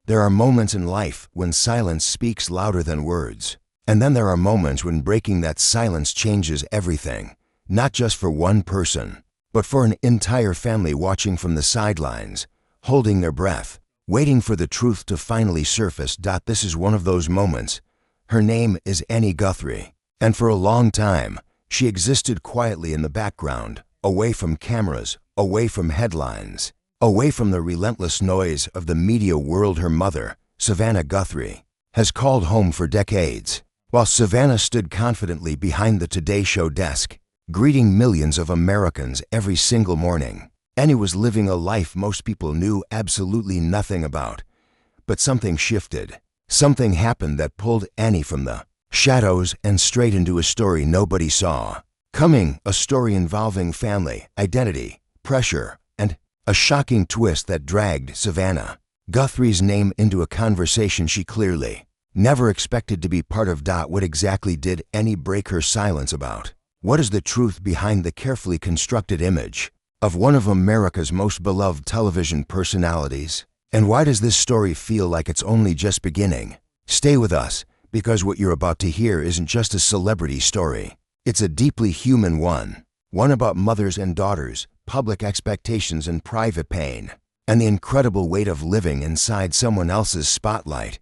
There are moments in life when silence speaks louder than words. And then there are moments when breaking that silence changes everything, not just for one person, but for an entire family watching from the sidelines, holding their breath, waiting for the truth to finally surface. This is one of those moments. Her name is Annie Guthrie, and for a long time, she existed quietly in the background, away from cameras, away from headlines, away from the relentless noise of the media world. Her mother, Savannah Guthrie, has called home for decades, while Savannah stood confidently behind the Today Show desk, greeting millions of Americans every single morning. Annie was living a life most people knew absolutely nothing about. But something shifted. Something happened that pulled Annie from the shadows and straight into a story nobody saw coming, a story involving family, identity, pressure, and a shocking twist that dragged Savannah Guthrie's name into a conversation she clearly never expected to be part of. What exactly did Annie break her silence about? What is the truth behind the carefully constructed image of one of America's most beloved television personalities? And why does this story feel like it's only just beginning? Stay with us, because what you're about to hear isn't just a celebrity story. It's a deeply human one. One about mothers and daughters, public expectations and private pain, and the incredible weight of living inside someone else's spotlight.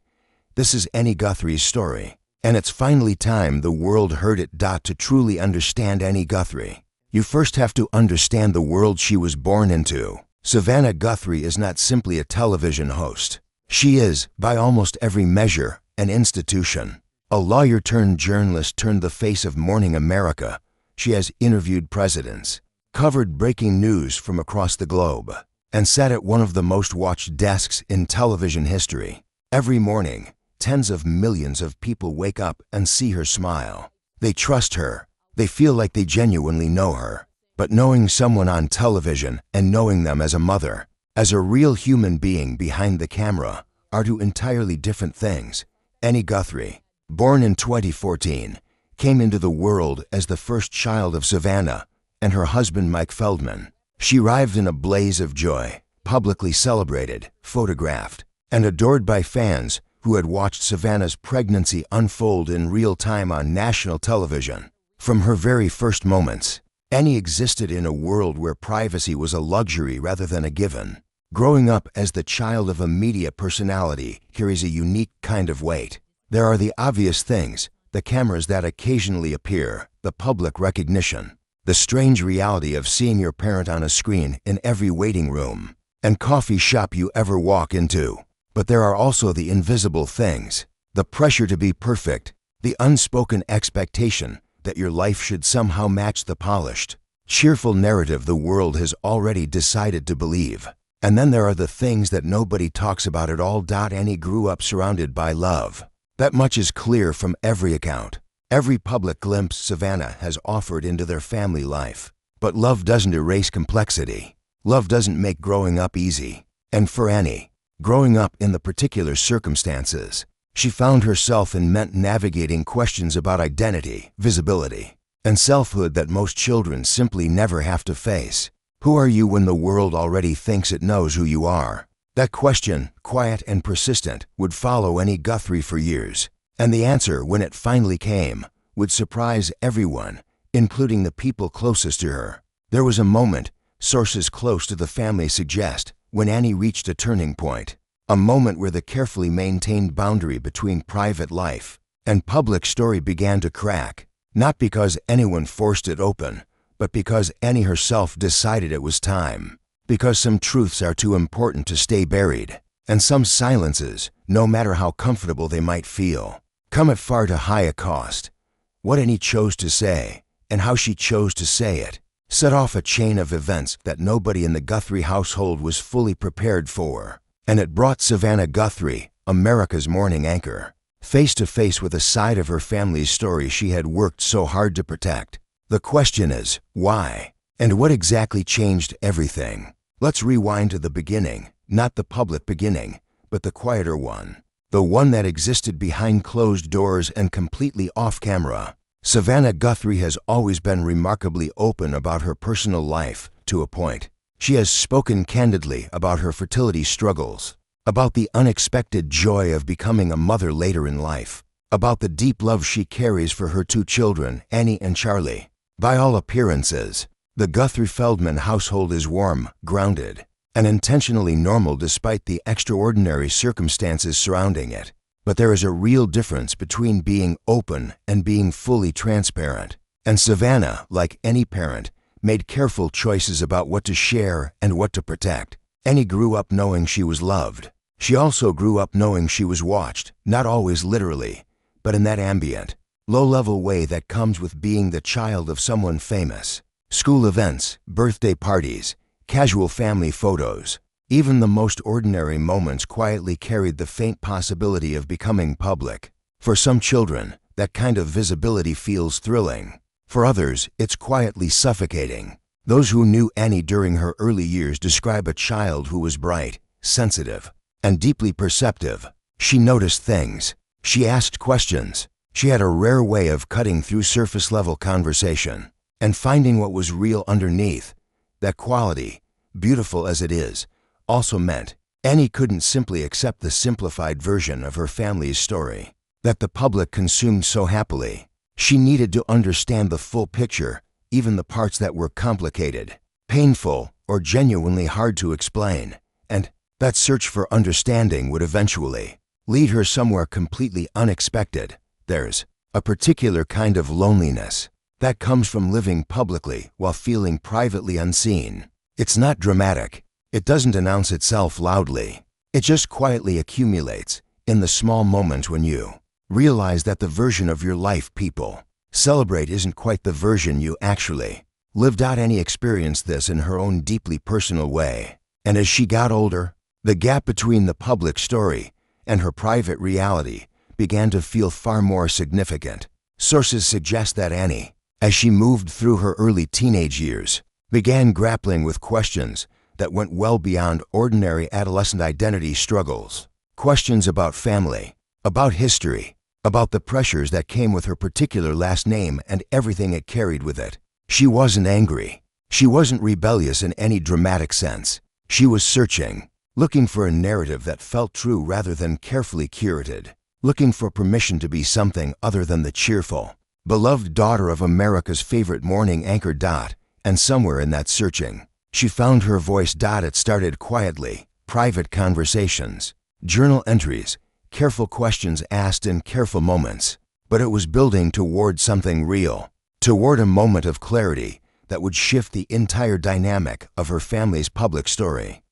This is Annie Guthrie's story, and it's finally time the world heard it. To truly understand Annie Guthrie, you first have to understand the world she was born into. Savannah Guthrie is not simply a television host. She is, by almost every measure, an institution. A lawyer turned journalist turned the face of morning America. She has interviewed presidents, covered breaking news from across the globe, and sat at one of the most watched desks in television history. Every morning, tens of millions of people wake up and see her smile. They trust her. They feel like they genuinely know her. But knowing someone on television and knowing them as a mother, as a real human being behind the camera, are two entirely different things. Annie Guthrie, born in 2014, came into the world as the first child of Savannah and her husband Mike Feldman. She arrived in a blaze of joy, publicly celebrated, photographed, and adored by fans who had watched Savannah's pregnancy unfold in real time on national television. From her very first moments, Annie existed in a world where privacy was a luxury rather than a given. Growing up as the child of a media personality carries a unique kind of weight. There are the obvious things, the cameras that occasionally appear, the public recognition, the strange reality of seeing your parent on a screen in every waiting room and coffee shop you ever walk into. But there are also the invisible things, the pressure to be perfect, the unspoken expectation that your life should somehow match the polished, cheerful narrative the world has already decided to believe. And then there are the things that nobody talks about at all. Annie grew up surrounded by love. That much is clear from every account, every public glimpse Savannah has offered into their family life. But love doesn't erase complexity. Love doesn't make growing up easy. And for Annie, growing up in the particular circumstances she found herself in meant navigating questions about identity, visibility, and selfhood that most children simply never have to face. Who are you when the world already thinks it knows who you are? That question, quiet and persistent, would follow Annie Guthrie for years. And the answer, when it finally came, would surprise everyone, including the people closest to her. There was a moment, sources close to the family suggest, when Annie reached a turning point. A moment where the carefully maintained boundary between private life and public story began to crack, not because anyone forced it open, but because Annie herself decided it was time. Because some truths are too important to stay buried, and some silences, no matter how comfortable they might feel, come at far too high a cost. What Annie chose to say, and how she chose to say it, set off a chain of events that nobody in the Guthrie household was fully prepared for. And it brought Savannah Guthrie, America's morning anchor, face to face with a side of her family's story she had worked so hard to protect. The question is, why? And what exactly changed everything? Let's rewind to the beginning, not the public beginning, but the quieter one. The one that existed behind closed doors and completely off camera. Savannah Guthrie has always been remarkably open about her personal life, to a point. She has spoken candidly about her fertility struggles, about the unexpected joy of becoming a mother later in life, about the deep love she carries for her two children, Annie and Charlie. By all appearances, the Guthrie-Feldman household is warm, grounded, and intentionally normal despite the extraordinary circumstances surrounding it. But there is a real difference between being open and being fully transparent. And Savannah, like any parent, made careful choices about what to share and what to protect. Annie grew up knowing she was loved. She also grew up knowing she was watched, not always literally, but in that ambient, low-level way that comes with being the child of someone famous. School events, birthday parties, casual family photos, even the most ordinary moments quietly carried the faint possibility of becoming public. For some children, that kind of visibility feels thrilling. For others, it's quietly suffocating. Those who knew Annie during her early years describe a child who was bright, sensitive, and deeply perceptive. She noticed things. She asked questions. She had a rare way of cutting through surface-level conversation and finding what was real underneath. That quality, beautiful as it is, also meant Annie couldn't simply accept the simplified version of her family's story that the public consumed so happily. She needed to understand the full picture, even the parts that were complicated, painful, or genuinely hard to explain. And that search for understanding would eventually lead her somewhere completely unexpected. There's a particular kind of loneliness that comes from living publicly while feeling privately unseen. It's not dramatic. It doesn't announce itself loudly. It just quietly accumulates in the small moments when you realize that the version of your life people celebrate isn't quite the version you actually lived out. Annie experienced this in her own deeply personal way. And as she got older, the gap between the public story and her private reality began to feel far more significant. Sources suggest that Annie, as she moved through her early teenage years, began grappling with questions that went well beyond ordinary adolescent identity struggles. Questions about family, about history, about the pressures that came with her particular last name and everything it carried with it. She wasn't angry. She wasn't rebellious in any dramatic sense. She was searching, looking for a narrative that felt true rather than carefully curated, looking for permission to be something other than the cheerful, beloved daughter of America's favorite morning anchor. And somewhere in that searching, she found her voice. It started quietly, private conversations, journal entries, careful questions asked in careful moments. But it was building toward something real, toward a moment of clarity that would shift the entire dynamic of her family's public story.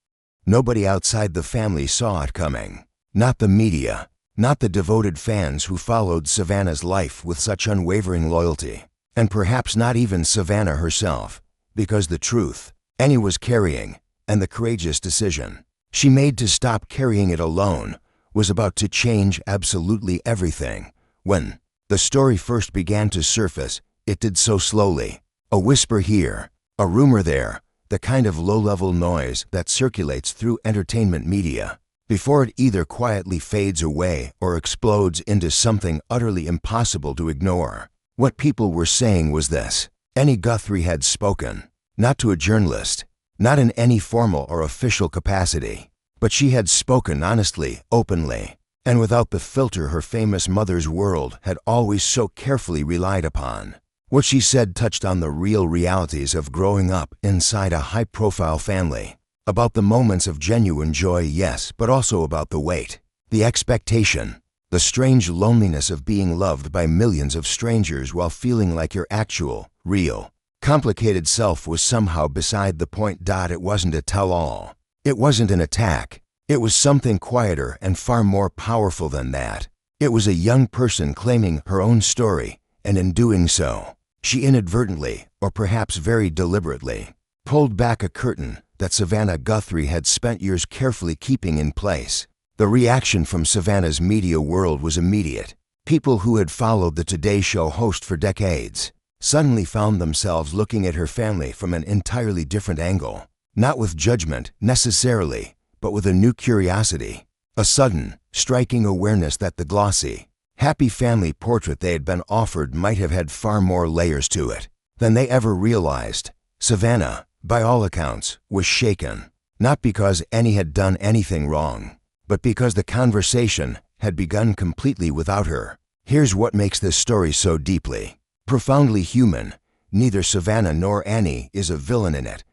Nobody outside the family saw it coming. Not the media, not the devoted fans who followed Savannah's life with such unwavering loyalty, and perhaps not even Savannah herself, because the truth Annie was carrying, and the courageous decision she made to stop carrying it alone, was about to change absolutely everything. When the story first began to surface, it did so slowly. A whisper here, a rumor there, the kind of low-level noise that circulates through entertainment media, before it either quietly fades away or explodes into something utterly impossible to ignore. What people were saying was this: Annie Guthrie had spoken, not to a journalist, not in any formal or official capacity, but she had spoken honestly, openly, and without the filter her famous mother's world had always so carefully relied upon. What she said touched on the real realities of growing up inside a high-profile family, about the moments of genuine joy, yes, but also about the weight, the expectation, the strange loneliness of being loved by millions of strangers while feeling like your actual, real, complicated self was somehow beside the point. It wasn't a tell-all. It wasn't an attack. It was something quieter and far more powerful than that. It was a young person claiming her own story, and in doing so, she inadvertently, or perhaps very deliberately, pulled back a curtain that Savannah Guthrie had spent years carefully keeping in place. The reaction from Savannah's media world was immediate. People who had followed the Today Show host for decades suddenly found themselves looking at her family from an entirely different angle, not with judgment necessarily, but with a new curiosity, a sudden, striking awareness that the glossy, happy family portrait they had been offered might have had far more layers to it than they ever realized. Savannah, by all accounts, was shaken, not because Annie had done anything wrong, but because the conversation had begun completely without her. Here's what makes this story so deeply, profoundly human. Neither Savannah nor Annie is a villain in it.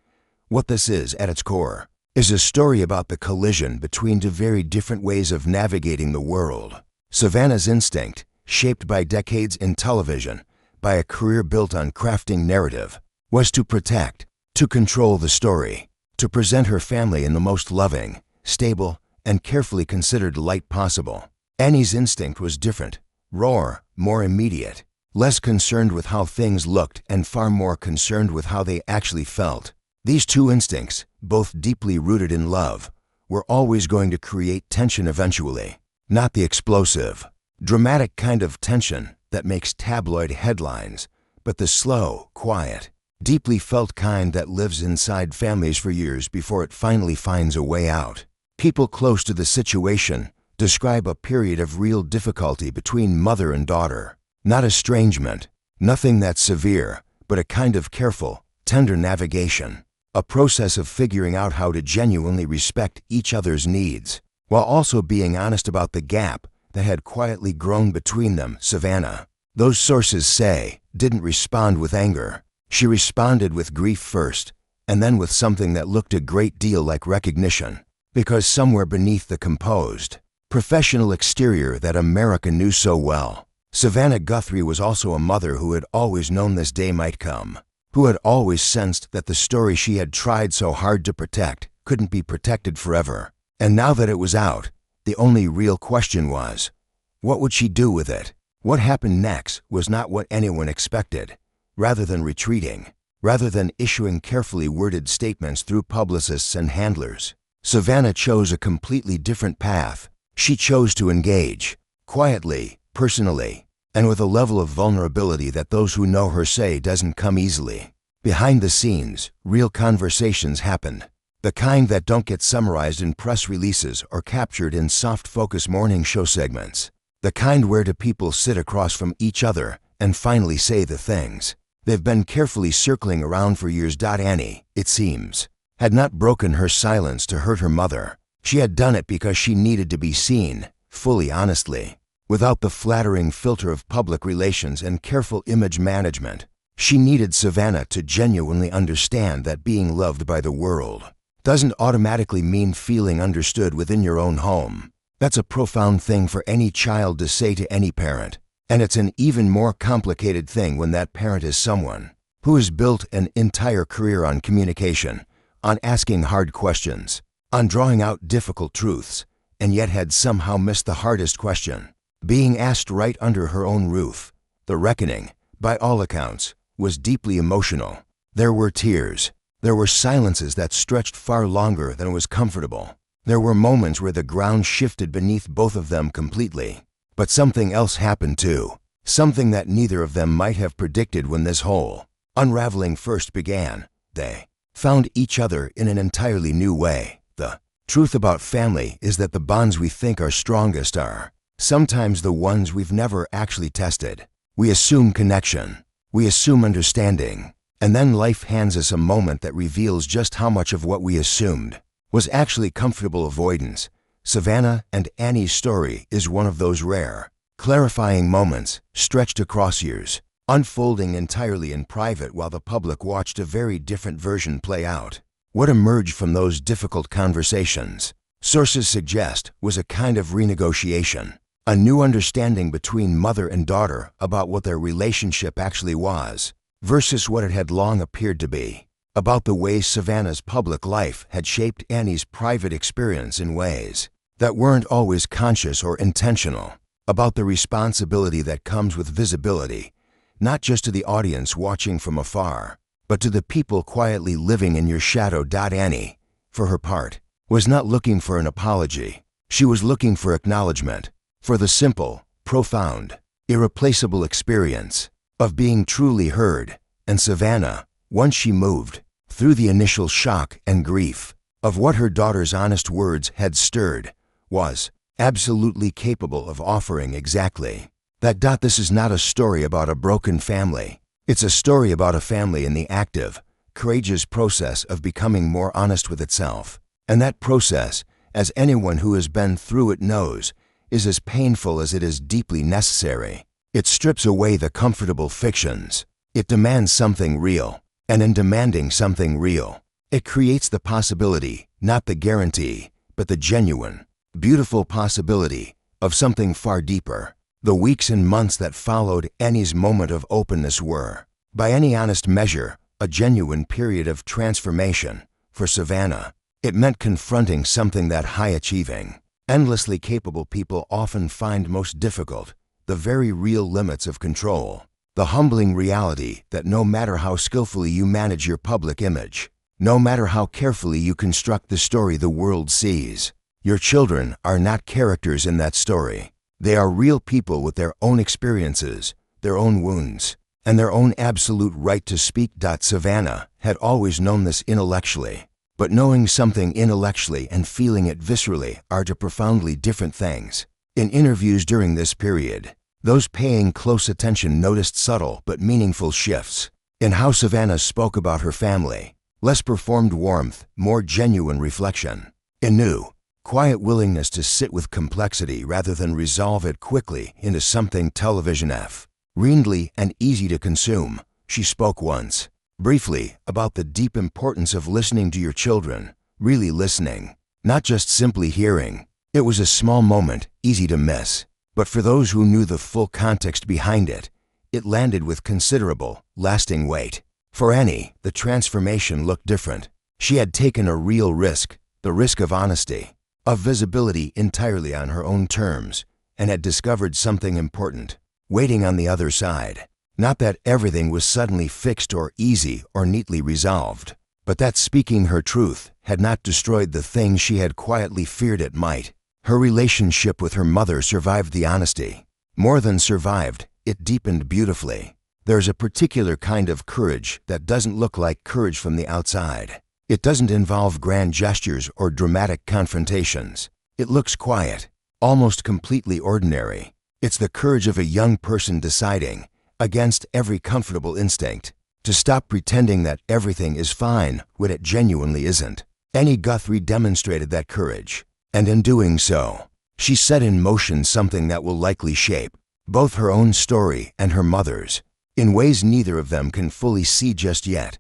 What this is, at its core, is a story about the collision between two very different ways of navigating the world. Savannah's instinct, shaped by decades in television, by a career built on crafting narrative, was to protect, to control the story, to present her family in the most loving, stable, and carefully considered light possible. Annie's instinct was different, raw, more immediate, less concerned with how things looked and far more concerned with how they actually felt. These two instincts, both deeply rooted in love, were always going to create tension eventually. Not the explosive, dramatic kind of tension that makes tabloid headlines, but the slow, quiet, deeply felt kind that lives inside families for years before it finally finds a way out. People close to the situation describe a period of real difficulty between mother and daughter. Not estrangement, nothing that severe, but a kind of careful, tender navigation. A process of figuring out how to genuinely respect each other's needs, while also being honest about the gap that had quietly grown between them. Savannah, those sources say, didn't respond with anger. She responded with grief first, and then with something that looked a great deal like recognition, because somewhere beneath the composed, professional exterior that America knew so well, Savannah Guthrie was also a mother who had always known this day might come, who had always sensed that the story she had tried so hard to protect couldn't be protected forever. And now that it was out, the only real question was, what would she do with it? What happened next was not what anyone expected. Rather than retreating, rather than issuing carefully worded statements through publicists and handlers, Savannah chose a completely different path. She chose to engage, quietly, personally, and with a level of vulnerability that those who know her say doesn't come easily. Behind the scenes, real conversations happened. The kind that don't get summarized in press releases or captured in soft-focus morning show segments. The kind where two people sit across from each other and finally say the things they've been carefully circling around for years. Annie, it seems, had not broken her silence to hurt her mother. She had done it because she needed to be seen, fully honestly, without the flattering filter of public relations and careful image management. She needed Savannah to genuinely understand that being loved by the world doesn't automatically mean feeling understood within your own home. That's a profound thing for any child to say to any parent, and it's an even more complicated thing when that parent is someone who has built an entire career on communication, on asking hard questions, on drawing out difficult truths, and yet had somehow missed the hardest question, being asked right under her own roof. The reckoning, by all accounts, was deeply emotional. There were tears. There were silences that stretched far longer than was comfortable. There were moments where the ground shifted beneath both of them completely. But something else happened too. Something that neither of them might have predicted when this whole unraveling first began. They found each other in an entirely new way. The truth about family is that the bonds we think are strongest are sometimes the ones we've never actually tested. We assume connection. We assume understanding. And then life hands us a moment that reveals just how much of what we assumed was actually comfortable avoidance. Savannah and Annie's story is one of those rare, clarifying moments stretched across years, unfolding entirely in private while the public watched a very different version play out. What emerged from those difficult conversations, sources suggest, was a kind of renegotiation, a new understanding between mother and daughter about what their relationship actually was, versus what it had long appeared to be, about the ways Savannah's public life had shaped Annie's private experience in ways that weren't always conscious or intentional, about the responsibility that comes with visibility, not just to the audience watching from afar, but to the people quietly living in your shadow. Annie, for her part, was not looking for an apology. She was looking for acknowledgement, for the simple, profound, irreplaceable experience of being truly heard. And Savannah, once she moved through the initial shock and grief of what her daughter's honest words had stirred, was absolutely capable of offering exactly that. This is not a story about a broken family. It's a story about a family in the active, courageous process of becoming more honest with itself. And that process as anyone who has been through it knows, is as painful as it is deeply necessary. It strips away the comfortable fictions. It demands something real, and in demanding something real, it creates the possibility, not the guarantee, but the genuine, beautiful possibility of something far deeper. The weeks and months that followed Annie's moment of openness were, by any honest measure, a genuine period of transformation. For Savannah, it meant confronting something that high-achieving, endlessly capable people often find most difficult: the very real limits of control. The humbling reality that no matter how skillfully you manage your public image, no matter how carefully you construct the story the world sees, your children are not characters in that story. They are real people with their own experiences, their own wounds, and their own absolute right to speak. Savannah had always known this intellectually, but knowing something intellectually and feeling it viscerally are two profoundly different things. In interviews during this period, those paying close attention noticed subtle but meaningful shifts in how Savannah spoke about her family: less performed warmth, more genuine reflection, a new, quiet willingness to sit with complexity rather than resolve it quickly into something television-f, friendly and easy to consume. She spoke once, briefly, about the deep importance of listening to your children, really listening, not just simply hearing. It was a small moment, easy to miss, but for those who knew the full context behind it, it landed with considerable, lasting weight. For Annie, the transformation looked different. She had taken a real risk, the risk of honesty, of visibility entirely on her own terms, and had discovered something important, waiting on the other side. Not that everything was suddenly fixed or easy or neatly resolved, but that speaking her truth had not destroyed the things she had quietly feared it might. Her relationship with her mother survived the honesty. More than survived, it deepened beautifully. There's a particular kind of courage that doesn't look like courage from the outside. It doesn't involve grand gestures or dramatic confrontations. It looks quiet, almost completely ordinary. It's the courage of a young person deciding, against every comfortable instinct, to stop pretending that everything is fine when it genuinely isn't. Annie Guthrie demonstrated that courage, and in doing so, she set in motion something that will likely shape both her own story and her mother's, in ways neither of them can fully see just yet.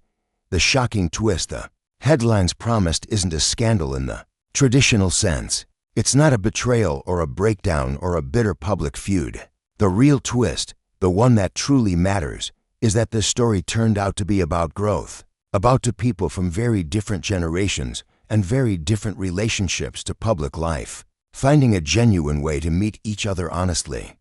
The shocking twist the headlines promised isn't a scandal in the traditional sense. It's not a betrayal or a breakdown or a bitter public feud. The real twist, the one that truly matters, is that this story turned out to be about growth, about two people from very different generations and very different relationships to public life, finding a genuine way to meet each other honestly.